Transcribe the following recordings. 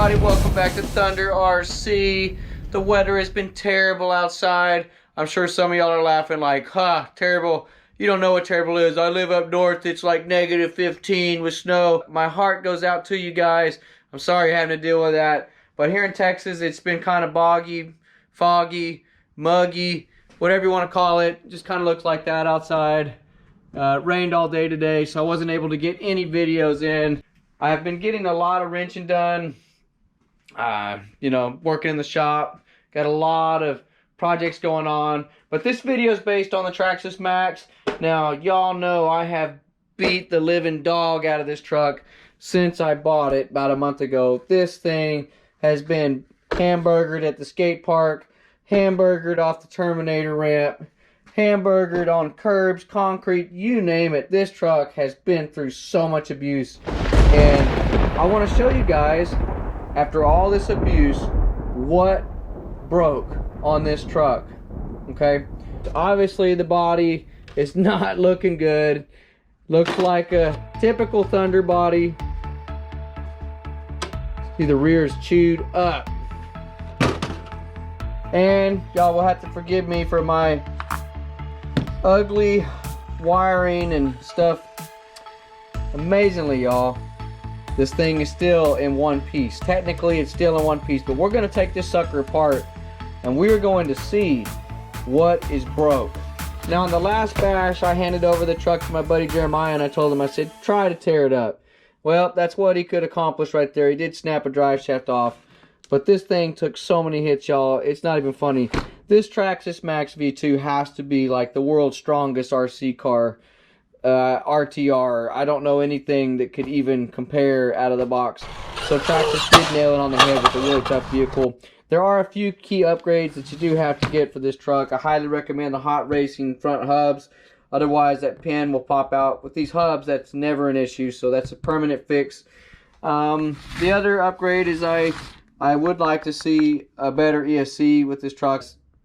everybody, welcome back to Thunder RC. The weather has been terrible outside. I'm sure some of y'all are laughing like, huh, terrible. You don't know what terrible is. I live up north, it's like -15 with snow. My heart goes out to you guys. I'm sorry you're having to deal with that. But here in Texas, it's been kind of boggy, foggy, muggy, whatever you want to call it. Just kind of looks like that outside. Rained all day today, so I wasn't able to get any videos in. I have been getting a lot of wrenching done, you know, working in the shop. Got a lot of projects going on. But this video is based on the Traxxas Maxx. Now, y'all know I have beat the living dog out of this truck since I bought it about a month ago. This thing has been hamburgered at the skate park, hamburgered off the Terminator ramp, hamburgered on curbs, concrete, you name it. This truck has been through so much abuse. And I want to show you guys, after all this abuse, what broke on this truck. Okay, obviously the body is not looking good. Looks like a typical Thunder body. See, the rear is chewed up. And y'all will have to forgive me for my ugly wiring and stuff. Amazingly, y'all, this thing is still in one piece. Technically, it's still in one piece, but we're going to take this sucker apart and we're going to see what is broke. Now, in the last bash, I handed over the truck to my buddy Jeremiah and I told him, I said, try to tear it up. Well, that's what he could accomplish right there. He did snap a drive shaft off, but this thing took so many hits, y'all. It's not even funny. This Traxxas Maxx V2 has to be like the world's strongest RC car. RTR. I don't know anything that could even compare out of the box. So Traxxas did nail it on the head with a really tough vehicle. There are a few key upgrades that you do have to get for this truck. I highly recommend the hot racing front hubs. Otherwise, that pin will pop out. With these hubs, that's never an issue, so that's a permanent fix. The other upgrade is I would like to see a better ESC with this truck.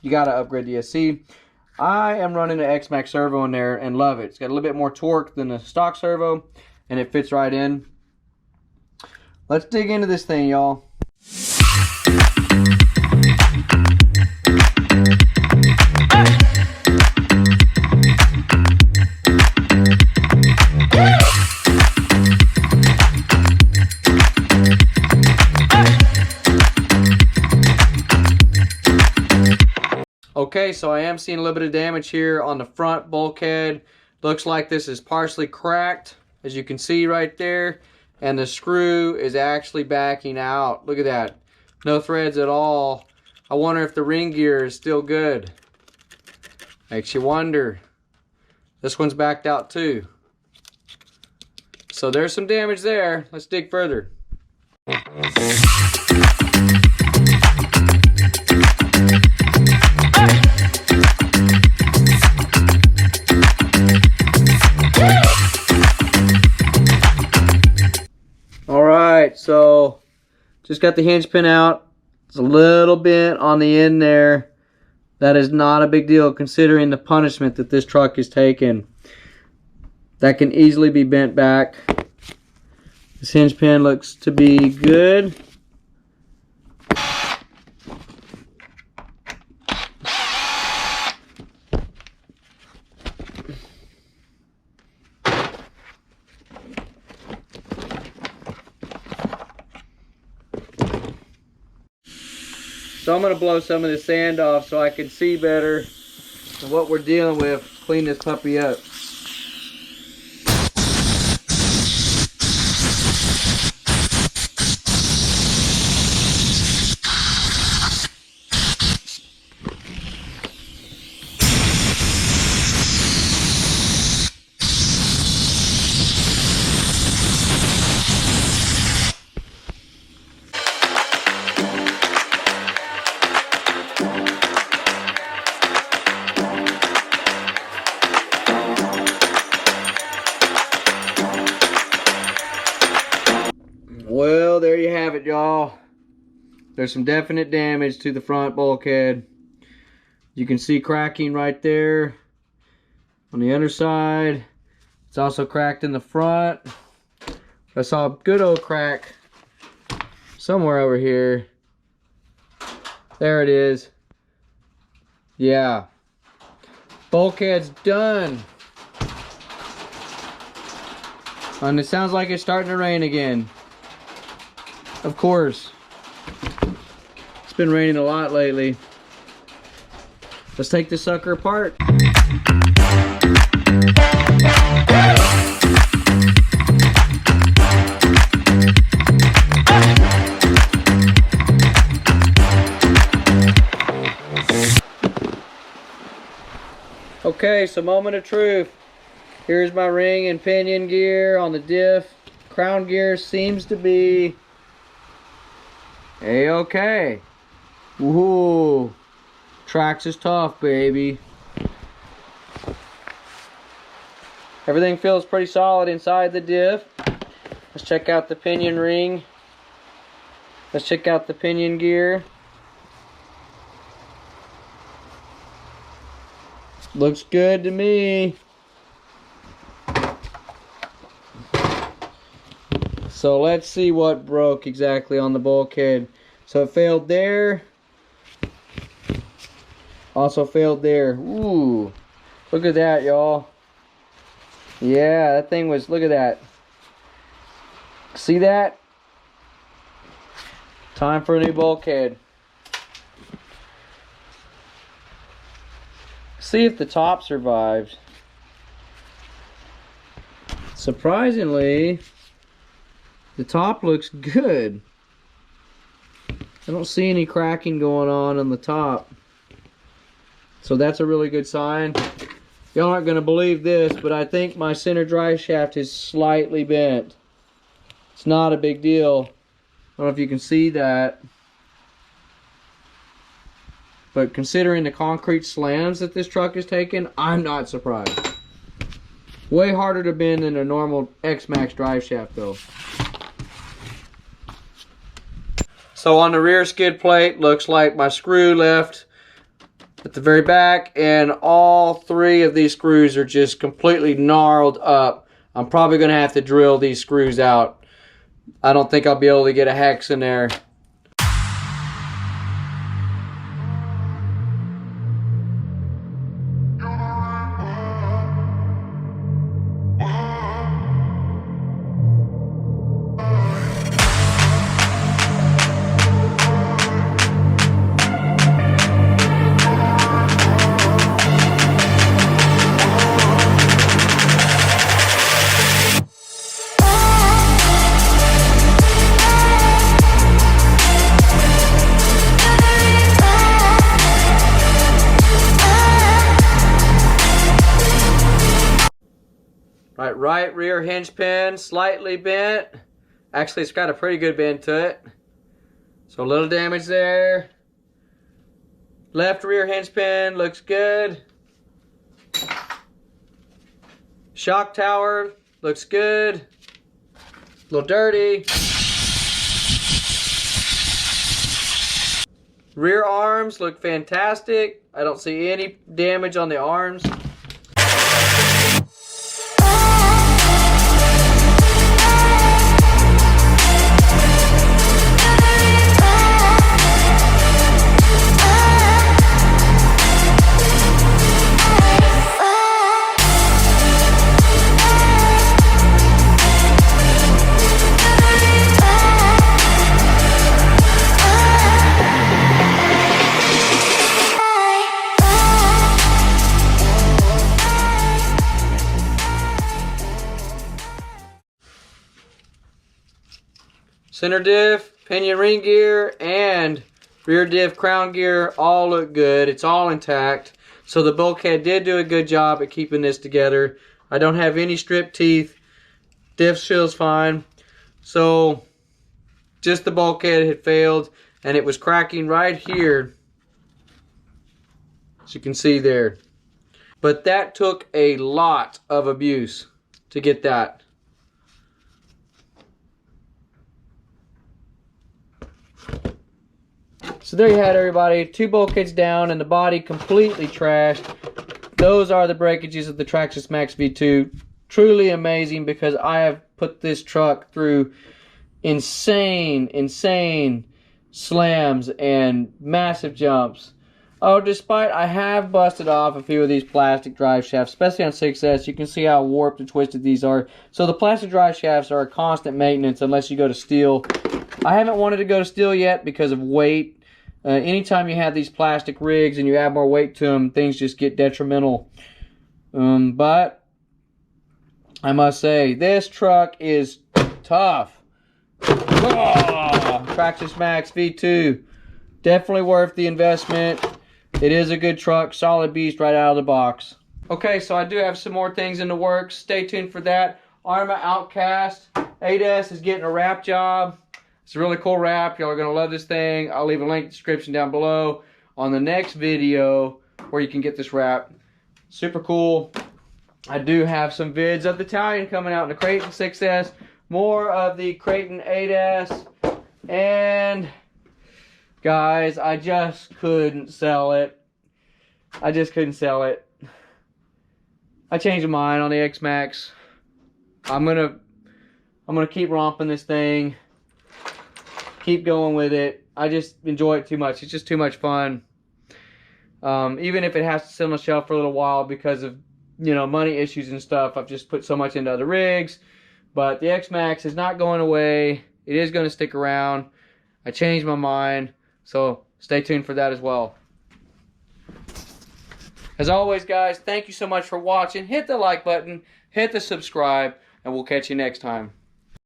You got to upgrade the ESC. I am running an X-Max servo in there and love it. It's got a little bit more torque than the stock servo, and it fits right in. Let's dig into this thing, y'all. Okay, so I am seeing a little bit of damage here on the front bulkhead. Looks like this is partially cracked, as you can see right there. And the screw is actually backing out. Look at that. No threads at all. I wonder if the ring gear is still good. Makes you wonder. This one's backed out too. So there's some damage there. Let's dig further. Alright, so just got the hinge pin out. It's a little bit on the end there. That is not a big deal considering the punishment that this truck is taking. That can easily be bent back. This hinge pin looks to be good. So I'm going to blow some of the sand off so I can see better what we're dealing with. Clean this puppy up. Well, there you have it, y'all. There's some definite damage to the front bulkhead. You can see cracking right there on the underside. It's also cracked in the front. I saw a good old crack somewhere over here. There it is. Yeah. Bulkhead's done. And it sounds like it's starting to rain again. Of course. It's been raining a lot lately. Let's take this sucker apart. Okay, so moment of truth. Here's my ring and pinion gear on the diff. Crown gear seems to be A-okay. Woohoo. Traxxas is tough, baby. Everything feels pretty solid inside the diff. Let's check out the pinion ring. Let's check out the pinion gear. Looks good to me. So let's see what broke exactly on the bulkhead. So it failed there. Also failed there. Ooh. Look at that, y'all. Yeah, that thing was, look at that. See that? Time for a new bulkhead. See if the top survived. Surprisingly, the top looks good. I don't see any cracking going on the top. So that's a really good sign. Y'all aren't going to believe this, but I think my center drive shaft is slightly bent. It's not a big deal. I don't know if you can see that. But considering the concrete slams that this truck is taking, I'm not surprised. Way harder to bend than a normal X-Max drive shaft though. So on the rear skid plate, looks like my screw left at the very back, and all three of these screws are just completely gnarled up. I'm probably going to have to drill these screws out. I don't think I'll be able to get a hex in there. Right rear hinge pin slightly bent. Actually, it's got a pretty good bend to it. So a little damage there. Left rear hinge pin looks good. Shock tower looks good. A little dirty. Rear arms look fantastic. I don't see any damage on the arms. Center diff, pinion ring gear, and rear diff crown gear all look good. It's all intact. So the bulkhead did do a good job at keeping this together. I don't have any strip teeth. Diff feels fine. So just the bulkhead had failed, and it was cracking right here, as you can see there. But that took a lot of abuse to get that. So there you had it, everybody. 2 bulkheads down and the body completely trashed. Those are the breakages of the Traxxas Maxx V2. Truly amazing, because I have put this truck through insane slams and massive jumps. Oh, despite I have busted off a few of these plastic drive shafts, especially on 6S, you can see how warped and twisted these are. So the plastic drive shafts are a constant maintenance unless you go to steel. I haven't wanted to go to steel yet because of weight. Anytime you have these plastic rigs and you add more weight to them, things just get detrimental. But I must say, this truck is tough. Oh, Traxxas Maxx V2. Definitely worth the investment. It is a good truck, solid beast right out of the box. Okay, so I do have some more things in the works. Stay tuned for that. Arma Outcast 8S is getting a wrap job. It's a really cool wrap. Y'all are going to love this thing. I'll leave a link in the description down below on the next video where you can get this wrap. Super cool. I do have some vids of the Italian coming out in the Creighton 6S. More of the Creighton 8S. And guys, I just couldn't sell it. I just couldn't sell it. I changed my mind on the X-Max. I'm gonna keep romping this thing. Keep going with it. I just enjoy it too much. It's just too much fun. Even if it has to sit on the shelf for a little while because of, you know, money issues and stuff, I've just put so much into other rigs. But the X-Max is not going away. It is going to stick around. I changed my mind. So stay tuned for that as well. As always, guys, thank you so much for watching. Hit the like button, hit the subscribe, and we'll catch you next time.